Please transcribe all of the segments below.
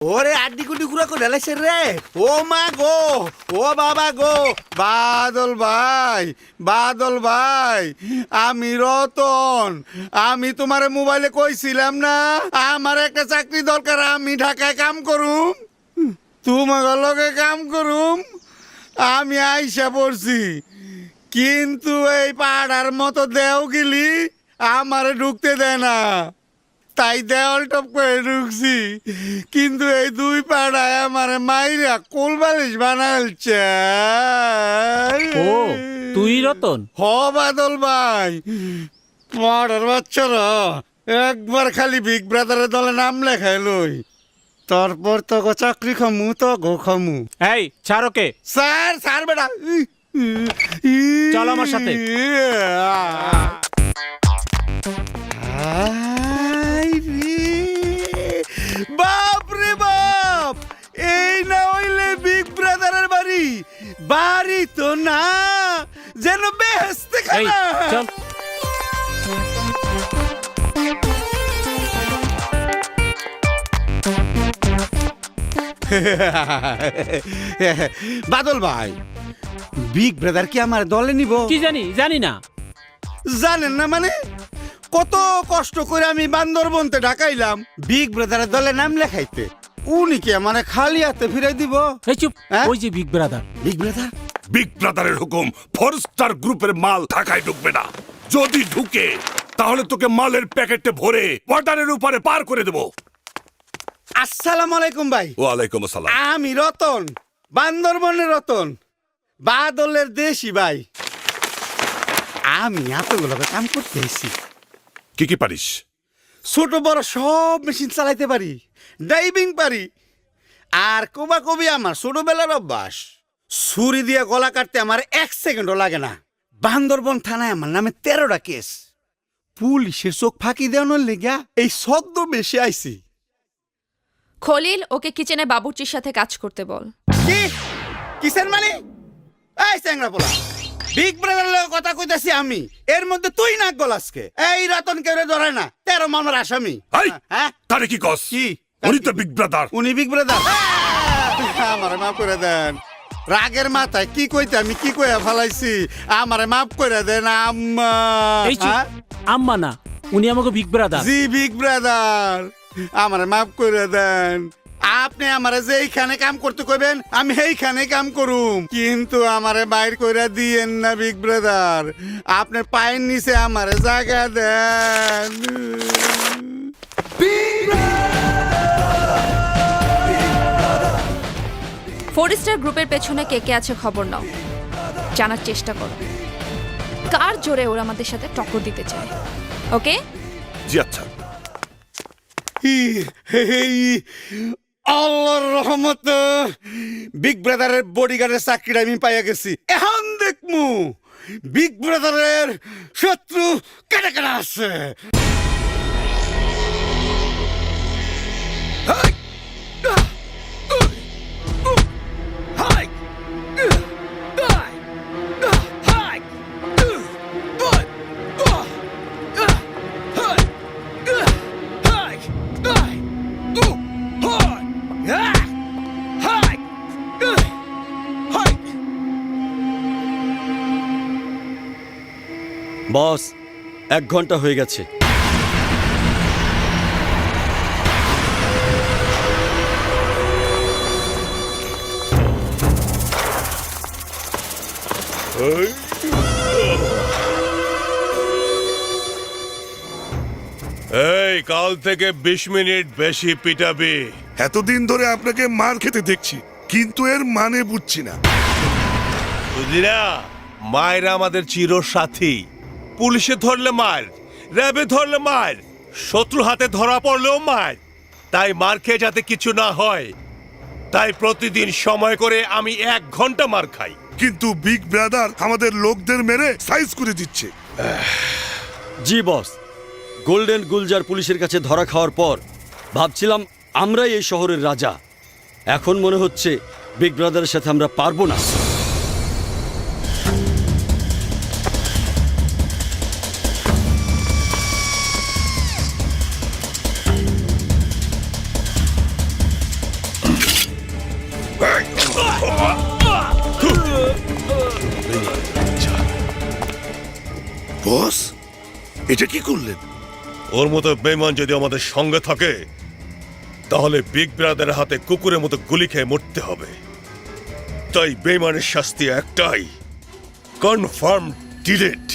ওরে আড্ডি কুডি গুড়া করে ঢালাইছে রে। ও মা গো, ও বাবা গো, বাদল ভাই, বাদল ভাই, আমি রতন। আমি তোমার মোবাইলে কইছিলাম না আমার একটা চাকরি দরকার, আমি ঢাকায় কাম করুম, তোমার লগে কাম করুম। আমি আইসা পড়ছি, কিন্তু এই পাড়ার মতো দেও গিলি আমারে ঢুকতে দেয় না, তাই দেওয়াল টপ করে ঢুকছি। কিন্তু এই দুই পাড়ায় আমার মাইরা কোল বালিশ বানালছে। ও তুই রতন? হ বাদল ভাই, পাড়ার বাচ্চারা একবার খালি বিগ ব্রাদারের দলে নাম লেখাই লই, তারপর তো চাকরি খামু, তো গো খামু। এই ছাড়োকে। স্যার স্যার বেটা, চল আমার সাথে। বাপ রে বাপ, এই না হইলে বিগ ব্রাদারের বাড়ি। বাড়ি তো না, যেন বেহেশতে এই খানা। চল। বাদল ভাই, বিগ ব্রাদার কি আমার দলে নিব? কি জানি না। জানেন না মানে? কত কষ্ট করে আমি বান্দরবনতে ঢাকাইলাম বিগ ব্রাদারের দলে নাম লেখাইতে, উনি কি আমার খালি হাতে ফিরাই দিব? এই চুপ, হ্যাঁ? ওই যে big brother. Big brother? Big ব্রাদারের হুকুম, ফরস্টার গ্রুপের মাল ঢাকায় ঢুকবে না। যদি ঢুকে তাহলে তোকে মালের প্যাকেটে ভরে বর্ডারের উপরে পার করে দেব। আসসালামু আলাইকুম ভাই। ওয়ালাইকুম আসসালাম। আমি রতন, বান্দরবনের রতন, বাদলের দেশি ভাই। আমি এতগুলো কাম করতে এসেছি। কি কি পারিস? ছোট বড় সব মেশিন চালাইতে পারি, ড্রাইভিং পারি, আর কবি আমার ছোটবেলার অভ্যাস। ছুরি দিয়ে গলা কাটতে আমার 1 সেকেন্ডও লাগে না। বান্দরবন থানায় আমার নামে 13টা কেস। পুলিশের চোখ ফাঁকি দেওয়ানোর লেগা এই সদ্য বেশি আইছি। খলিল, ওকে কিচেনে বাবুর্চির সাথে কাজ করতে বল। কি কিসের মানে? এই চ্যাংরা পোলা, বিগ ব্রাদারের লগে কথা কইতাছি আমি, এর মধ্যে তুই নাক গলাসকে। এই রতন কেউরে ধরে না, 13 মামলার আসামি। এই, হ্যাঁ তারে কি কস? কি? উনি তো বিগ ব্রাদার। উনি বিগ ব্রাদার? আমারে মাফ করে দেন, রাগের মাথায় কি কইতে আমি কি কইয়া ফালাইছি, আমারে মাফ করে দেন আম্মা। এই চুপ, হ্যাঁ? আম্মা না, উনি আমাকে বিগ ব্রাদার। জি বিগ ব্রাদার, আমারে মাফ করে দেন। আপনি আমারে যেইখানে কাম করতে কইবেন আমি সেইখানে কাম করুম, কিন্তু আমারে বাইর কইরা দিয়েন না বিগ ব্রাদার। আপনার পায়ের নিচে আমারে জায়গা দেন। ফোরস্টার গ্রুপের পেছনে কে কে আছে খবর নাও, জানার চেষ্টা করো কার জোরে ওরা আমাদের সাথে টক্কর দিতে চায়। ওকে? জি আচ্ছা। আল্লাহর রহমতে বিগ ব্রাদারের বডিগার্ডের চাকরিটা আমি পাইয়া গেছি। এখন দেখমু বিগ ব্রাদারের শত্রু কাটা কাটা আছে। বস, 1 ঘন্টা হয়ে গেছে। এই কাল থেকে 20 মিনিট বেশি পিটাবি। এতদিন ধরে আপনাকে মার খেতে দেখছি, কিন্তু এর মানে বুঝছি না। বুঝলি না, মায়ের আমাদের চির সাথী। পুলিশে ধরলে মার, র্যাবে ধরলে মার, শত্রু হাতে ধরা পড়লেও মার। তাই মার খেয়ে যাতে কিছু না হয়, তাই প্রতিদিন সময় করে আমি 1 ঘন্টা মার খাই। কিন্তু বিগ ব্রাদার আমাদের লোকদের মেরে সাইজ করে দিচ্ছে। জি বস, গোল্ডেন গুলজার পুলিশের কাছে ধরা খাওয়ার পর ভাবছিলাম আমরাই এই শহরের রাজা। এখন মনে হচ্ছে বিগ ব্রাদারের সাথে আমরা পারবো না। বস এটা কি করলেন? ওর মতো বেমান যদি আমাদের সঙ্গে থাকে তাহলে বিগ ব্রাদারের হাতে কুকুরের মতো গুলি খেয়ে মরতে হবে। তাই বেমানের শাস্তি একটাই, কনফার্ম ডিলিট।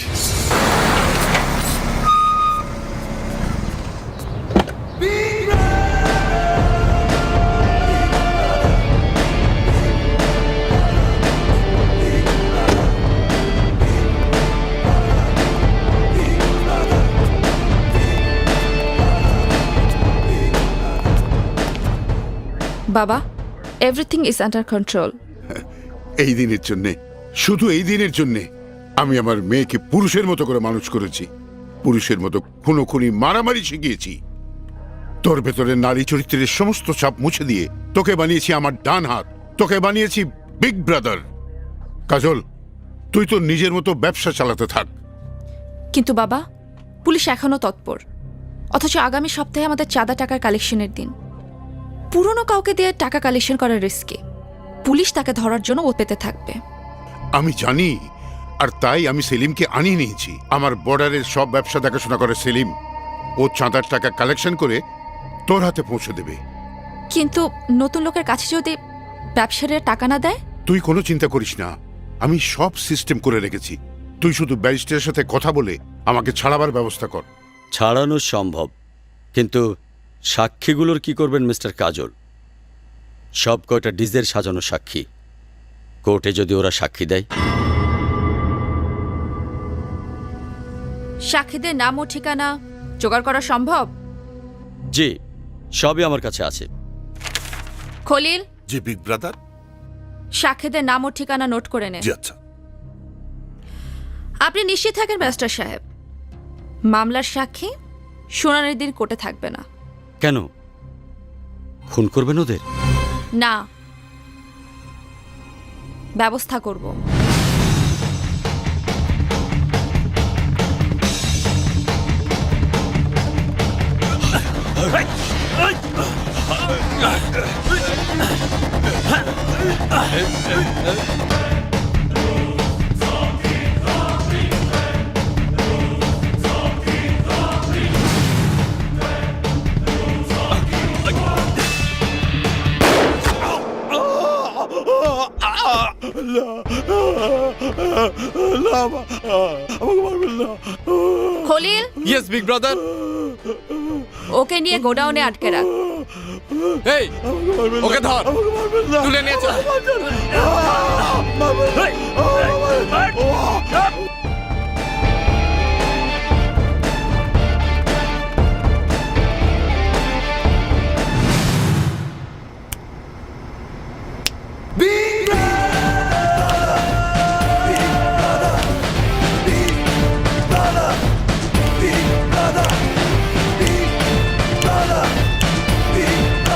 বাবা, এভরিথিং ইজ আন্ডার কন্ট্রোল। এই দিনের জন্যে, শুধু এই দিনের জন্যে আমি আমার মেয়েকে পুরুষের মতো করে মানুষ করেছি, পুরুষের মতো খুনোখুনি মারামারি শিখিয়েছি। তোর ভেতরে নারী চরিত্রের সমস্ত চাপ মুছে দিয়ে তোকে বানিয়েছি আমার ডান হাত, তোকে বানিয়েছি বিগ ব্রাদার। কাজল, তুই তো নিজের মতো ব্যবসা চালাতে থাক। কিন্তু বাবা, পুলিশ এখনো তৎপর, অথচ আগামী সপ্তাহে আমাদের চাঁদা টাকার কালেকশনের দিন। পুরনো কাউকে দিয়ে টাকা কালেকশন করার রিস্কে, পুলিশ তাকে ধরার জন্য ও পেতে থাকবে। আমি জানি, আর তাই আমি সেলিমকে আনিয়ে নিয়েছি। আমার বর্ডারের সব ব্যবসা দেখাশোনা করে সেলিম। ও চাঁদার টাকা কালেকশন করে তোর হাতে পৌঁছে দেবে। কিন্তু নতুন লোকের কাছে যদি ব্যবসায়ীরা টাকা না দেয়? তুই কোনো চিন্তা করিস না, আমি সব সিস্টেম করে রেখেছি। তুই শুধু ব্যারিস্টারের সাথে কথা বলে আমাকে ছাড়াবার ব্যবস্থা কর। ছাড়ানো সম্ভব, কিন্তু সাক্ষীগুলোর কি করবেন মিস্টার কাজল? সব কয়টা ডিজের সাজানো সাক্ষী, কোর্টে যদি ওরা সাক্ষী দেয়? সাক্ষীদের নাম ও ঠিকানা জোগাড় করা সম্ভব? জি, সবই আমার কাছে আছে। খলিল, যে বিগ ব্রাদার। সাক্ষীদের নাম ও ঠিকানা নোট করে নে। জি আচ্ছা। আপনি নিশ্চিত থাকেন ব্যারিস্টার সাহেব, মামলার সাক্ষী শুনানির দিন কোর্টে থাকবে না। কেন, খুন করবেন ওদের? না, ব্যবস্থা করব। Khalil, yes big brother. ওকে নিয়ে গোডাউনে আটকে রাখ। এই ওকে ধর, তুলে নিয়ে চল।